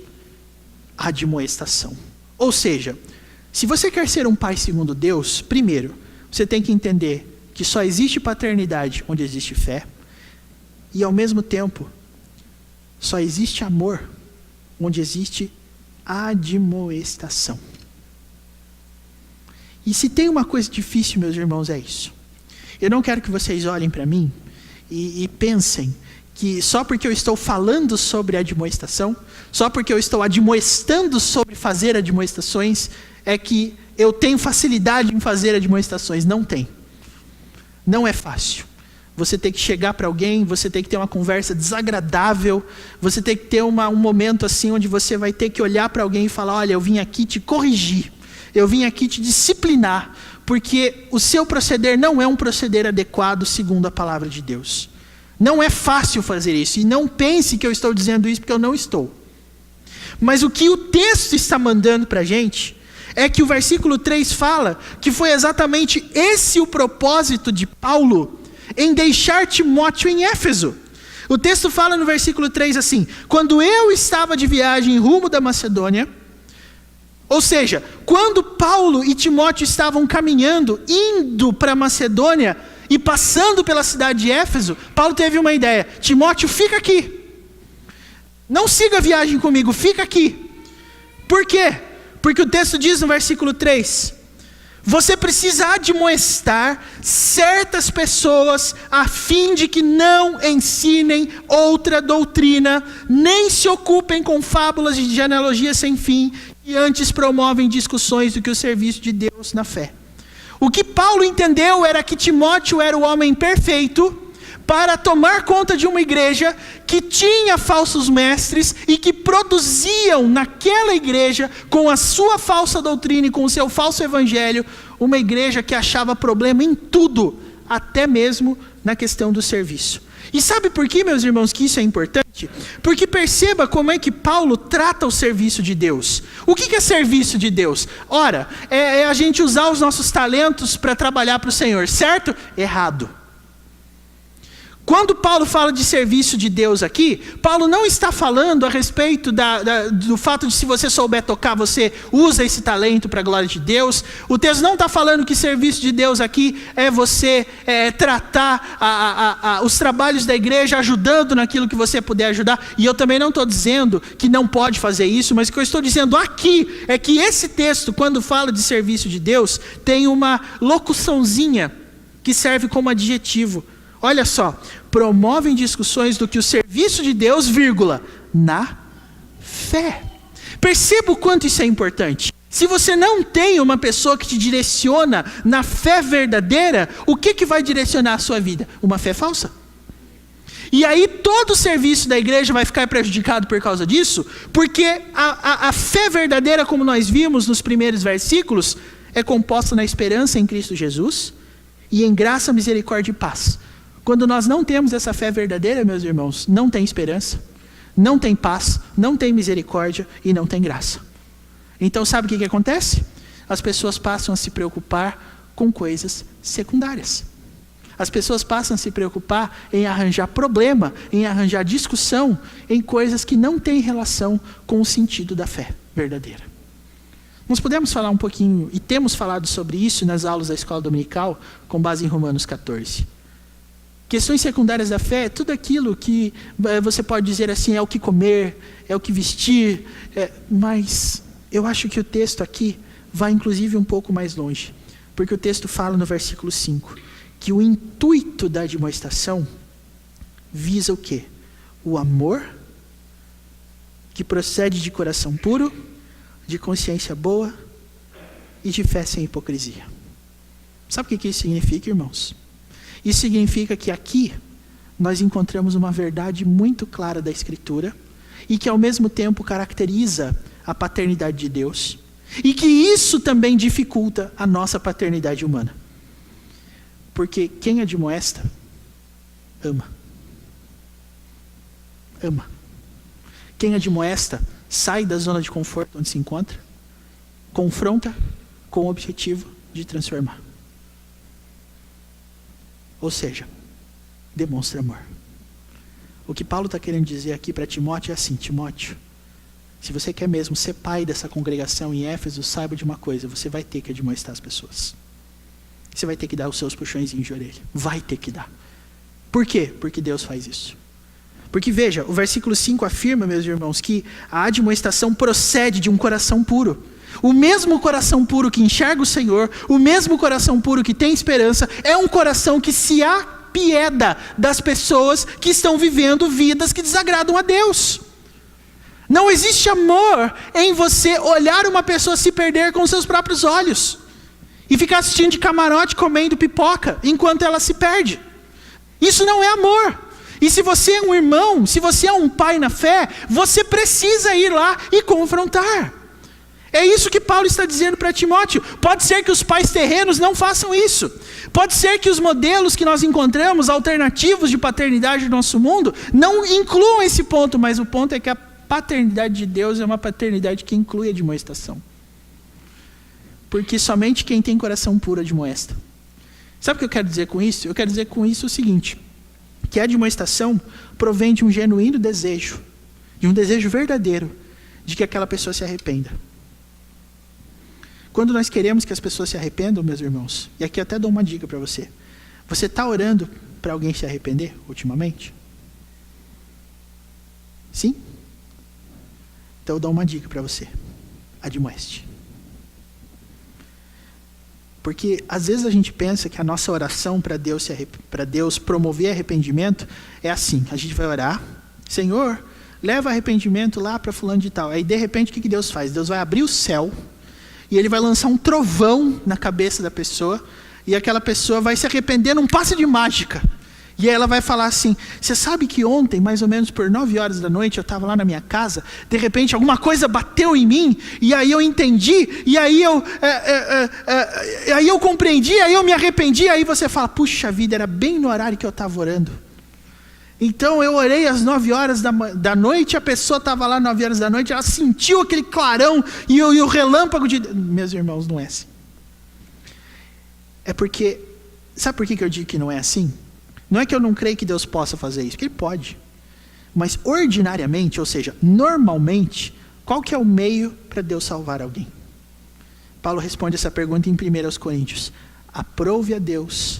Speaker 1: admoestação. Ou seja, Se você quer ser um pai segundo Deus, primeiro, você tem que entender que só existe paternidade onde existe fé, e ao mesmo tempo, só existe amor onde existe admoestação. E se tem uma coisa difícil, meus irmãos, é isso. Eu não quero que vocês olhem para mim e pensem que só porque eu estou falando sobre admoestação, só porque eu estou admoestando sobre fazer admoestações, é que eu tenho facilidade em fazer admoestações. Não tem. Não é fácil. Você tem que chegar para alguém, você tem que ter uma conversa desagradável, você tem que ter um momento assim onde você vai ter que olhar para alguém e falar: olha, eu vim aqui te corrigir, eu vim aqui te disciplinar, porque o seu proceder não é um proceder adequado segundo a palavra de Deus. Não é fácil fazer isso, e não pense que eu estou dizendo isso porque eu não estou. Mas o que o texto está mandando para a gente é que o versículo 3 fala que foi exatamente esse o propósito de Paulo em deixar Timóteo em Éfeso. O texto fala no versículo 3 assim: quando eu estava de viagem rumo da Macedônia, ou seja, quando Paulo e Timóteo estavam caminhando, indo para a Macedônia e passando pela cidade de Éfeso, Paulo teve uma ideia: Timóteo, fica aqui. Não siga a viagem comigo, fica aqui. Por quê? Porque o texto diz no versículo 3: você precisa admoestar certas pessoas a fim de que não ensinem outra doutrina, nem se ocupem com fábulas de genealogia sem fim, e antes promovem discussões do que o serviço de Deus na fé. O que Paulo entendeu era que Timóteo era o homem perfeito para tomar conta de uma igreja que tinha falsos mestres e que produziam naquela igreja, com a sua falsa doutrina e com o seu falso evangelho, uma igreja que achava problema em tudo, até mesmo na questão do serviço. E sabe por que, meus irmãos, que isso é importante? Porque perceba como é que Paulo trata o serviço de Deus. O que é serviço de Deus? Ora, é a gente usar os nossos talentos para trabalhar para o Senhor, certo? Errado. Quando Paulo fala de serviço de Deus aqui, Paulo não está falando a respeito do fato de se você souber tocar, você usa esse talento para a glória de Deus. O texto não está falando que serviço de Deus aqui é você tratar os trabalhos da igreja ajudando naquilo que você puder ajudar. E eu também não estou dizendo que não pode fazer isso, mas o que eu estou dizendo aqui é que esse texto, quando fala de serviço de Deus, tem uma locuçãozinha que serve como adjetivo. Olha só, promovem discussões do que o serviço de Deus, na fé. Perceba o quanto isso é importante. Se você não tem uma pessoa que te direciona na fé verdadeira, o que vai direcionar a sua vida? Uma fé falsa. E aí todo o serviço da igreja vai ficar prejudicado por causa disso, porque a fé verdadeira, como nós vimos nos primeiros versículos, é composta na esperança em Cristo Jesus e em graça, misericórdia e paz. Quando nós não temos essa fé verdadeira, meus irmãos, não tem esperança, não tem paz, não tem misericórdia e não tem graça. Então sabe o que acontece? As pessoas passam a se preocupar com coisas secundárias. As pessoas passam a se preocupar em arranjar problema, em arranjar discussão, em coisas que não têm relação com o sentido da fé verdadeira. Nós podemos falar um pouquinho, e temos falado sobre isso nas aulas da escola dominical, com base em Romanos 14. Questões secundárias da fé é tudo aquilo que você pode dizer assim, é o que comer, é o que vestir, mas eu acho que o texto aqui vai inclusive um pouco mais longe, porque o texto fala no versículo 5, que o intuito da admoestação visa o quê? O amor que procede de coração puro, de consciência boa e de fé sem hipocrisia. Sabe o que isso significa, irmãos? Isso significa que aqui nós encontramos uma verdade muito clara da Escritura e que ao mesmo tempo caracteriza a paternidade de Deus e que isso também dificulta a nossa paternidade humana. Porque quem admoesta, ama. Ama. Quem admoesta, sai da zona de conforto onde se encontra, confronta com o objetivo de transformar. Ou seja, demonstra amor. O que Paulo está querendo dizer aqui para Timóteo é assim: Timóteo, Se você quer mesmo ser pai dessa congregação em Éfeso, saiba de uma coisa, você vai ter que admoestar as pessoas. Você vai ter que dar os seus puxõezinhos de orelha. Vai ter que dar. Por quê? Porque Deus faz isso. Porque veja, o versículo 5 afirma, meus irmãos, que a admoestação procede de um coração puro. O mesmo coração puro que enxerga o Senhor, o mesmo coração puro que tem esperança, é um coração que se apieda das pessoas que estão vivendo vidas que desagradam a Deus. Não existe amor em você olhar uma pessoa se perder com seus próprios olhos e ficar assistindo de camarote comendo pipoca enquanto ela se perde. Isso não é amor. E se você é um irmão, se você é um pai na fé, você precisa ir lá e confrontar. É isso que Paulo está dizendo para Timóteo. Pode ser que os pais terrenos não façam isso. Pode ser que os modelos que nós encontramos, alternativos de paternidade do nosso mundo, não incluam esse ponto, mas o ponto é que a paternidade de Deus é uma paternidade que inclui a admoestação. Porque somente quem tem coração puro admoesta. Sabe o que eu quero dizer com isso? Eu quero dizer com isso o seguinte, que a admoestação provém de um genuíno desejo, de um desejo verdadeiro, de que aquela pessoa se arrependa. Quando nós queremos que as pessoas se arrependam, meus irmãos, e aqui eu até dou uma dica para você. Você está orando para alguém se arrepender ultimamente? Sim? Então eu dou uma dica para você. Admoeste. Porque às vezes a gente pensa que a nossa oração para Deus promover arrependimento é assim. A gente vai orar, Senhor, leva arrependimento lá para fulano de tal. Aí de repente o que Deus faz? Deus vai abrir o céu e Ele vai lançar um trovão na cabeça da pessoa e aquela pessoa vai se arrepender num passe de mágica. E aí ela vai falar assim, você sabe que ontem, mais ou menos por 9 horas da noite, eu estava lá na minha casa, de repente alguma coisa bateu em mim, e aí eu entendi, e aí eu compreendi, aí eu me arrependi, aí você fala, puxa vida, era bem no horário que eu estava orando. Então eu orei às 9 horas da noite, a pessoa estava lá às 9 horas da noite, ela sentiu aquele clarão e o relâmpago de... Meus irmãos, não é assim. É porque, sabe por que eu digo que não é assim? Não é que eu não creio que Deus possa fazer isso, porque Ele pode. Mas ordinariamente, ou seja, normalmente, qual que é o meio para Deus salvar alguém? Paulo responde essa pergunta em 1 Coríntios. Aprove a Deus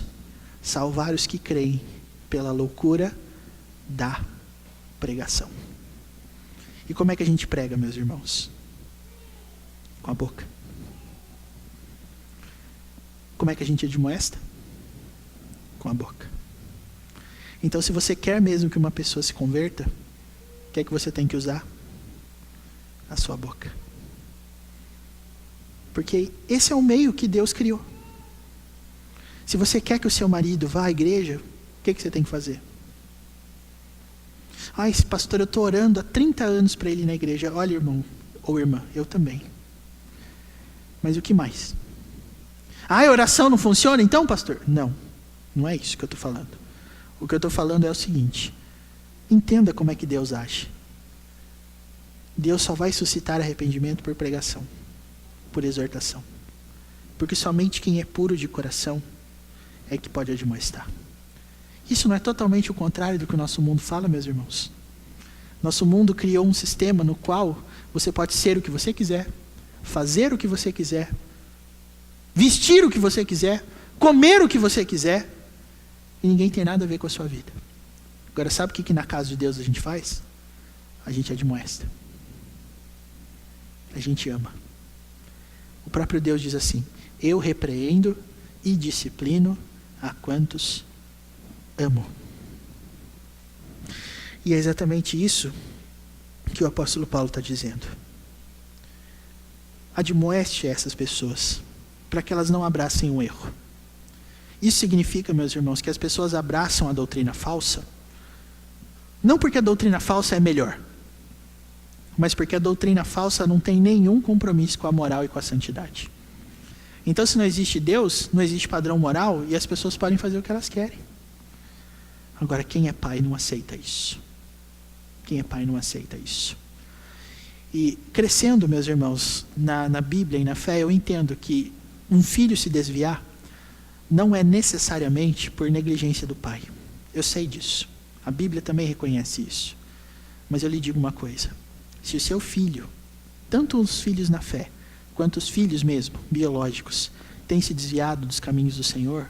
Speaker 1: salvar os que creem pela loucura da pregação. E como é que a gente prega, meus irmãos? Com a boca. Como é que a gente admoesta? Com a boca. Então, se você quer mesmo que uma pessoa se converta, o que é que você tem que usar? A sua boca. Porque esse é o meio que Deus criou. Se você quer que o seu marido vá à igreja, o que você tem que fazer? Ai, pastor, eu estou orando há 30 anos para ele ir na igreja. Olha, irmão ou irmã, eu também. Mas o que mais? Ah, a oração não funciona então, pastor? Não, não é isso que eu estou falando. O que eu estou falando é o seguinte, entenda como é que Deus age. Deus só vai suscitar arrependimento por pregação, por exortação. Porque somente quem é puro de coração é que pode admoestar. Isso não é totalmente o contrário do que o nosso mundo fala, meus irmãos. Nosso mundo criou um sistema no qual você pode ser o que você quiser, fazer o que você quiser, vestir o que você quiser, comer o que você quiser, e ninguém tem nada a ver com a sua vida. Agora, sabe o que na casa de Deus a gente faz? A gente admoesta. A gente ama. O próprio Deus diz assim, eu repreendo e disciplino a quantos amo. E é exatamente isso que o apóstolo Paulo está dizendo. Admoeste essas pessoas, para que elas não abracem um erro. Isso significa, meus irmãos, que as pessoas abraçam a doutrina falsa, não porque a doutrina falsa é melhor, mas porque a doutrina falsa não tem nenhum compromisso com a moral e com a santidade. Então, se não existe Deus, não existe padrão moral, e as pessoas podem fazer o que elas querem. Agora, quem é pai não aceita isso. Quem é pai não aceita isso. E crescendo, meus irmãos, na Bíblia e na fé, eu entendo que um filho se desviar não é necessariamente por negligência do pai. Eu sei disso. A Bíblia também reconhece isso. Mas eu lhe digo uma coisa. Se o seu filho, tanto os filhos na fé, quanto os filhos mesmo, biológicos, têm se desviado dos caminhos do Senhor,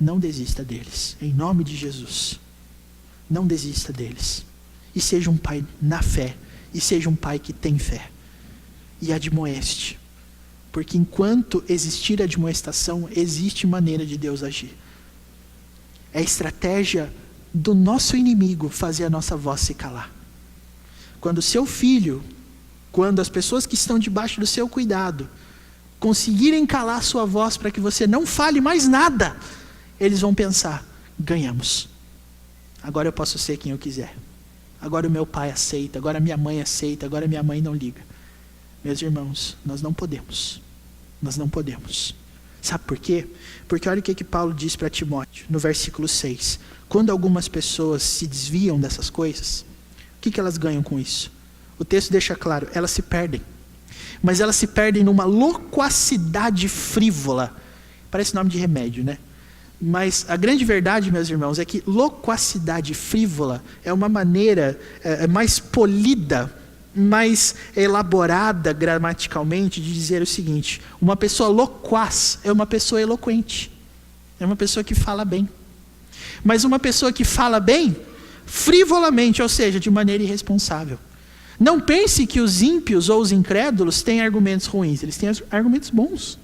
Speaker 1: não desista deles, em nome de Jesus. Não desista deles. E seja um pai na fé, e seja um pai que tem fé. E admoeste. Porque enquanto existir admoestação, existe maneira de Deus agir. É a estratégia do nosso inimigo fazer a nossa voz se calar. Quando o seu filho, quando as pessoas que estão debaixo do seu cuidado, conseguirem calar a sua voz para que você não fale mais nada, eles vão pensar, ganhamos. Agora eu posso ser quem eu quiser. Agora o meu pai aceita, agora a minha mãe aceita, agora a minha mãe não liga. Meus irmãos, nós não podemos. Nós não podemos. Sabe por quê? Porque olha o que Paulo diz para Timóteo, no versículo 6. Quando algumas pessoas se desviam dessas coisas, o que elas ganham com isso? O texto deixa claro, elas se perdem. Mas elas se perdem numa loquacidade frívola. Parece nome de remédio, né? Mas a grande verdade, meus irmãos, é que loquacidade frívola é uma maneira mais polida, mais elaborada gramaticalmente de dizer o seguinte: uma pessoa loquaz é uma pessoa eloquente, é uma pessoa que fala bem. Mas uma pessoa que fala bem, frivolamente, ou seja, de maneira irresponsável. Não pense que os ímpios ou os incrédulos têm argumentos ruins, eles têm argumentos bons.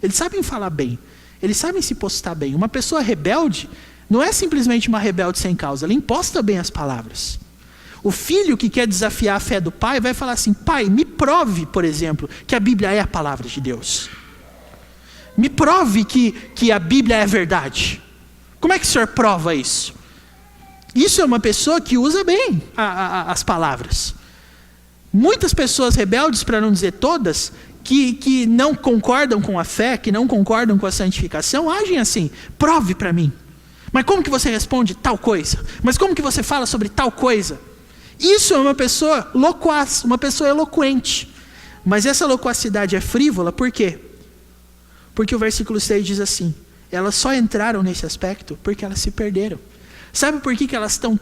Speaker 1: Eles sabem falar bem, eles sabem se postar bem. Uma pessoa rebelde não é simplesmente uma rebelde sem causa, ela imposta bem as palavras. O filho que quer desafiar a fé do pai vai falar assim: pai, me prove, por exemplo, que a Bíblia é a palavra de Deus. Me prove que a Bíblia é verdade. Como é que o senhor prova isso? Isso é uma pessoa que usa bem as palavras. Muitas pessoas rebeldes, para não dizer todas, que não concordam com a fé, que não concordam com a santificação, agem assim: prove para mim. Mas como que você responde tal coisa? Mas como que você fala sobre tal coisa? Isso é uma pessoa loquaz, uma pessoa eloquente. Mas essa loquacidade é frívola, por quê? Porque o versículo 6 diz assim: elas só entraram nesse aspecto porque elas se perderam. Sabe por que elas estão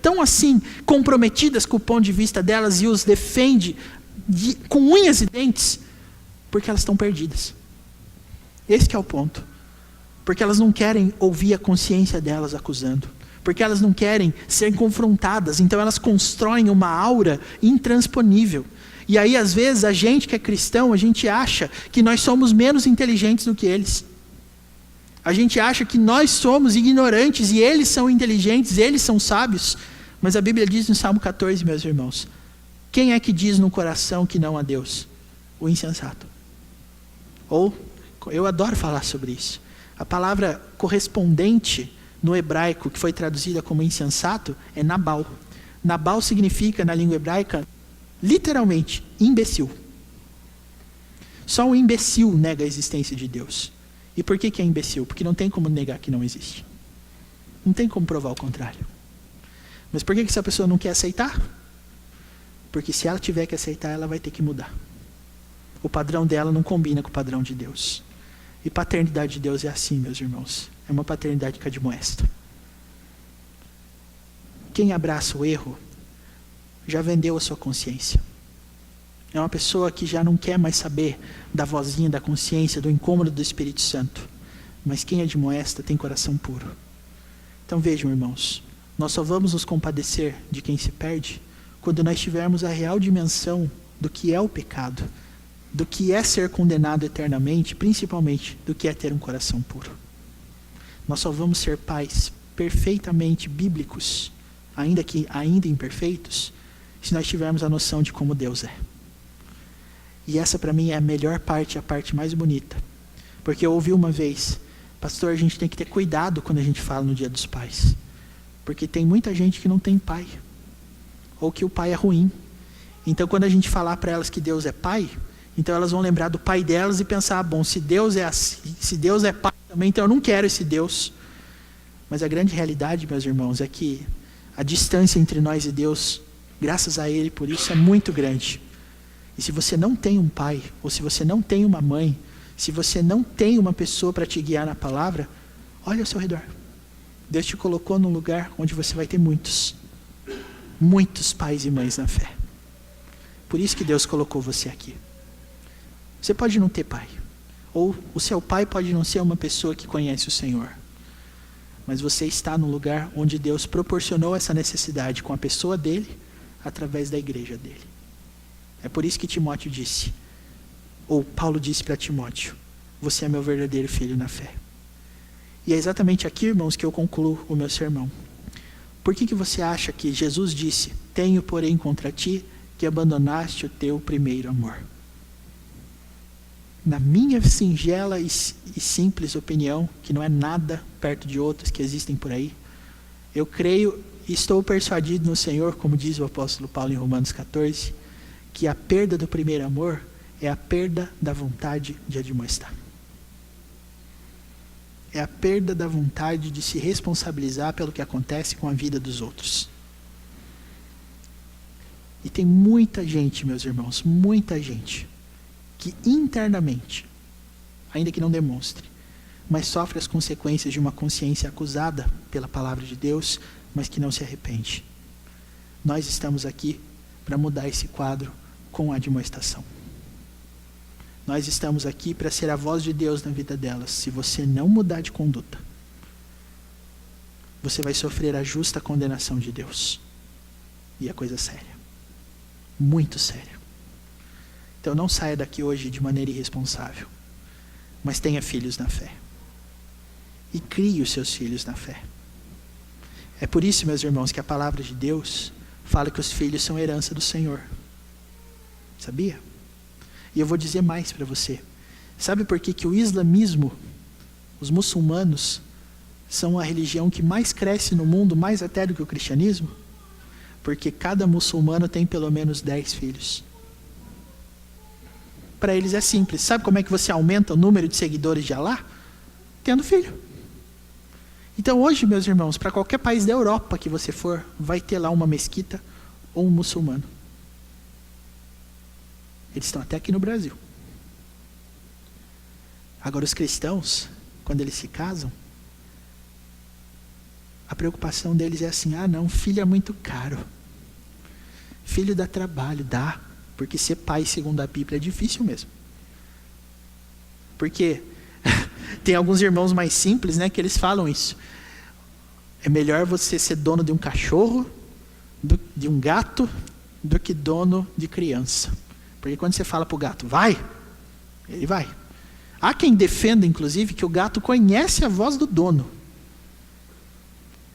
Speaker 1: tão assim comprometidas com o ponto de vista delas e os defende com unhas e dentes? Porque elas estão perdidas. Esse que é o ponto. Porque elas não querem ouvir a consciência delas acusando. Porque elas não querem ser confrontadas. Então elas constroem uma aura intransponível. E aí às vezes a gente que é cristão, a gente acha que nós somos menos inteligentes do que eles. A gente acha que nós somos ignorantes e eles são inteligentes, eles são sábios. Mas a Bíblia diz no Salmo 14, meus irmãos: quem é que diz no coração que não há Deus? O insensato. Ou, eu adoro falar sobre isso, a palavra correspondente no hebraico, que foi traduzida como insensato, é Nabal. Nabal significa, na língua hebraica, literalmente, imbecil. Só um imbecil nega a existência de Deus. E por que é imbecil? Porque não tem como negar que não existe. Não tem como provar o contrário. Mas por que essa pessoa não quer aceitar? Porque se ela tiver que aceitar, ela vai ter que mudar. O padrão dela não combina com o padrão de Deus. E paternidade de Deus é assim, meus irmãos. É uma paternidade que admoesta. Quem abraça o erro, já vendeu a sua consciência. É uma pessoa que já não quer mais saber da vozinha da consciência, do incômodo do Espírito Santo. Mas quem admoesta tem coração puro. Então vejam, irmãos, nós só vamos nos compadecer de quem se perde quando nós tivermos a real dimensão do que é o pecado, do que é ser condenado eternamente, principalmente do que é ter um coração puro. Nós só vamos ser pais perfeitamente bíblicos, ainda imperfeitos, se nós tivermos a noção de como Deus é. E essa para mim é a melhor parte, a parte mais bonita. Porque eu ouvi uma vez: pastor, a gente tem que ter cuidado quando a gente fala no Dia dos Pais. Porque tem muita gente que não tem pai. Ou que o pai é ruim. Então quando a gente falar para elas que Deus é pai, então elas vão lembrar do pai delas e pensar: bom, se Deus é assim, se Deus é pai também, então eu não quero esse Deus. Mas a grande realidade, meus irmãos, é que a distância entre nós e Deus, graças a Ele, por isso é muito grande. E se você não tem um pai, ou se você não tem uma mãe, se você não tem uma pessoa para te guiar na palavra, olha ao seu redor. Deus te colocou num lugar onde você vai ter muitos pais e mães na fé. Por isso que Deus colocou você aqui. Você pode não ter pai. Ou o seu pai pode não ser uma pessoa que conhece o Senhor. Mas você está no lugar onde Deus proporcionou essa necessidade com a pessoa dele, através da igreja dele. É por isso que Timóteo disse, ou Paulo disse para Timóteo, você é meu verdadeiro filho na fé. E é exatamente aqui, irmãos, que eu concluo o meu sermão. Por que você acha que Jesus disse, tenho porém contra ti que abandonaste o teu primeiro amor? Na minha singela e simples opinião, que não é nada perto de outras que existem por aí, eu creio e estou persuadido no Senhor, como diz o apóstolo Paulo em Romanos 14, que a perda do primeiro amor é a perda da vontade de admoestar. É a perda da vontade de se responsabilizar pelo que acontece com a vida dos outros. E tem muita gente, meus irmãos, muita gente, que internamente, ainda que não demonstre, mas sofre as consequências de uma consciência acusada pela palavra de Deus, mas que não se arrepende. Nós estamos aqui para mudar esse quadro com a admoestação. Nós estamos aqui para ser a voz de Deus na vida delas. Se você não mudar de conduta, você vai sofrer a justa condenação de Deus. E é coisa séria. Muito séria. Então não saia daqui hoje de maneira irresponsável, mas tenha filhos na fé. E crie os seus filhos na fé. É por isso, meus irmãos, que a palavra de Deus fala que os filhos são herança do Senhor. Sabia? E eu vou dizer mais para você. Sabe por que o islamismo, os muçulmanos, são a religião que mais cresce no mundo, mais até do que o cristianismo? Porque cada muçulmano tem pelo menos 10 filhos. Para eles é simples. Sabe como é que você aumenta o número de seguidores de Alá? Tendo filho. Então hoje, meus irmãos, para qualquer país da Europa que você for, vai ter lá uma mesquita ou um muçulmano. Eles estão até aqui no Brasil. Agora os cristãos, quando eles se casam, a preocupação deles é assim, não, filho é muito caro. Filho dá trabalho, dá. Porque ser pai, segundo a Bíblia, é difícil mesmo. Porque tem alguns irmãos mais simples, né, que eles falam isso. É melhor você ser dono de um cachorro, de um gato, do que dono de criança. Porque quando você fala para o gato, vai, ele vai. Há quem defenda, inclusive, que o gato conhece a voz do dono.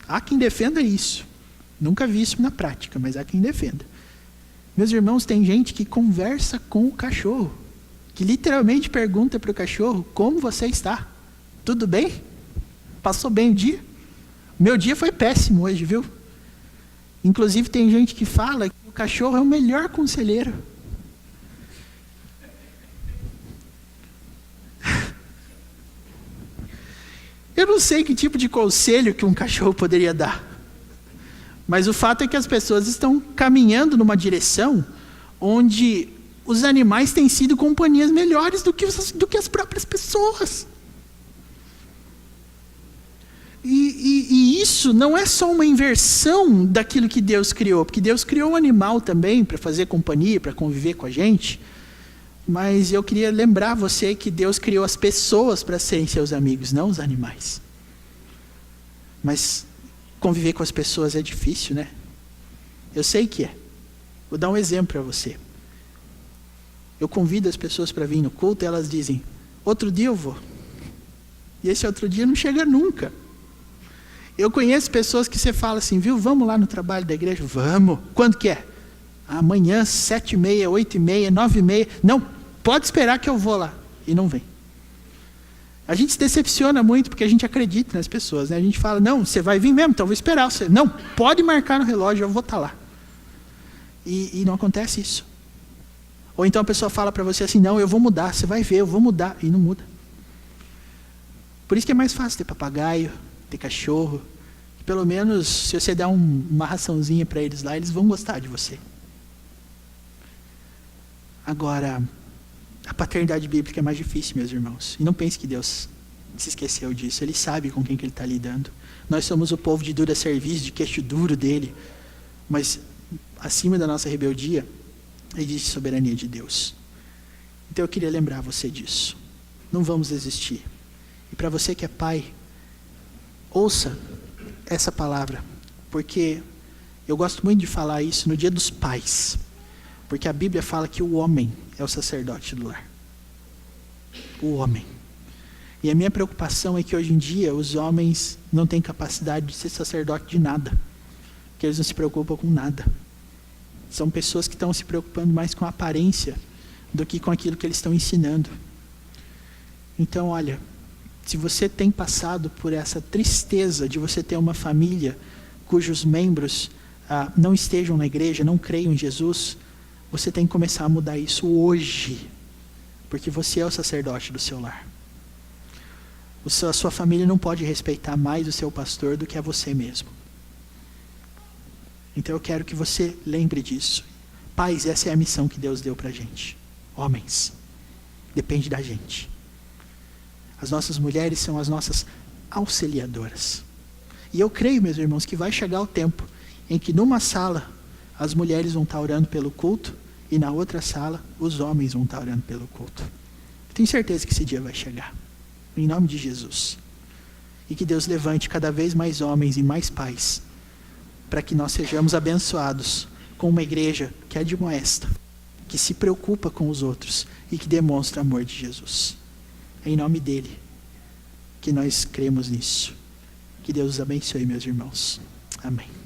Speaker 1: Há quem defenda isso. Nunca vi isso na prática, mas há quem defenda. Meus irmãos, tem gente que conversa com o cachorro, que literalmente pergunta para o cachorro, como você está? Tudo bem? Passou bem o dia? Meu dia foi péssimo hoje, viu? Inclusive tem gente que fala que o cachorro é o melhor conselheiro. Eu não sei que tipo de conselho que um cachorro poderia dar. Mas o fato é que as pessoas estão caminhando numa direção onde os animais têm sido companhias melhores do que as próprias pessoas. E isso não é só uma inversão daquilo que Deus criou, porque Deus criou o animal também para fazer companhia, para conviver com a gente. Mas eu queria lembrar você que Deus criou as pessoas para serem seus amigos, não os animais. Mas conviver com as pessoas é difícil, né? Eu sei que é. Vou dar um exemplo para você. Eu convido as pessoas para vir no culto e elas dizem, outro dia eu vou. E esse outro dia não chega nunca. Eu conheço pessoas que você fala assim, viu, vamos lá no trabalho da igreja? Vamos. Quando que é? Amanhã, 7h30, 8h30, 9h30. Não, pode esperar que eu vou lá. E não vem. A gente se decepciona muito porque a gente acredita nas pessoas, né? A gente fala, não, você vai vir mesmo, então eu vou esperar você. Não, pode marcar no relógio, eu vou estar lá. E não acontece isso. Ou então a pessoa fala para você assim, não, eu vou mudar, você vai ver, eu vou mudar. E não muda. Por isso que é mais fácil ter papagaio, ter cachorro. Pelo menos, se você der uma raçãozinha para eles lá, eles vão gostar de você. Agora, a paternidade bíblica é mais difícil, meus irmãos. E não pense que Deus se esqueceu disso. Ele sabe com quem que Ele está lidando. Nós somos o povo de dura serviço, de queixo duro dele. Mas, acima da nossa rebeldia, Existe soberania de Deus. Então eu queria lembrar você disso. Não vamos desistir. E para você que é pai, ouça essa palavra, porque eu gosto muito de falar isso no Dia dos Pais, porque a Bíblia fala que o homem é o sacerdote do lar. O homem. E a minha preocupação é que hoje em dia os homens não têm capacidade de ser sacerdote de nada, que eles não se preocupam com nada. São pessoas que estão se preocupando mais com a aparência do que com aquilo que eles estão ensinando. Então, olha, se você tem passado por essa tristeza de você ter uma família cujos membros não estejam na igreja, não creiam em Jesus, você tem que começar a mudar isso hoje, porque você é o sacerdote do seu lar. A sua família não pode respeitar mais o seu pastor do que a você mesmo. Então eu quero que você lembre disso. Pais, essa é a missão que Deus deu para a gente. Homens, depende da gente. As nossas mulheres são as nossas auxiliadoras. E eu creio, meus irmãos, que vai chegar o tempo em que numa sala as mulheres vão estar orando pelo culto e na outra sala os homens vão estar orando pelo culto. Eu tenho certeza que esse dia vai chegar. Em nome de Jesus. E que Deus levante cada vez mais homens e mais pais, para que nós sejamos abençoados com uma igreja que admoesta, que se preocupa com os outros e que demonstra o amor de Jesus. É em nome dele que nós cremos nisso. Que Deus os abençoe, meus irmãos. Amém.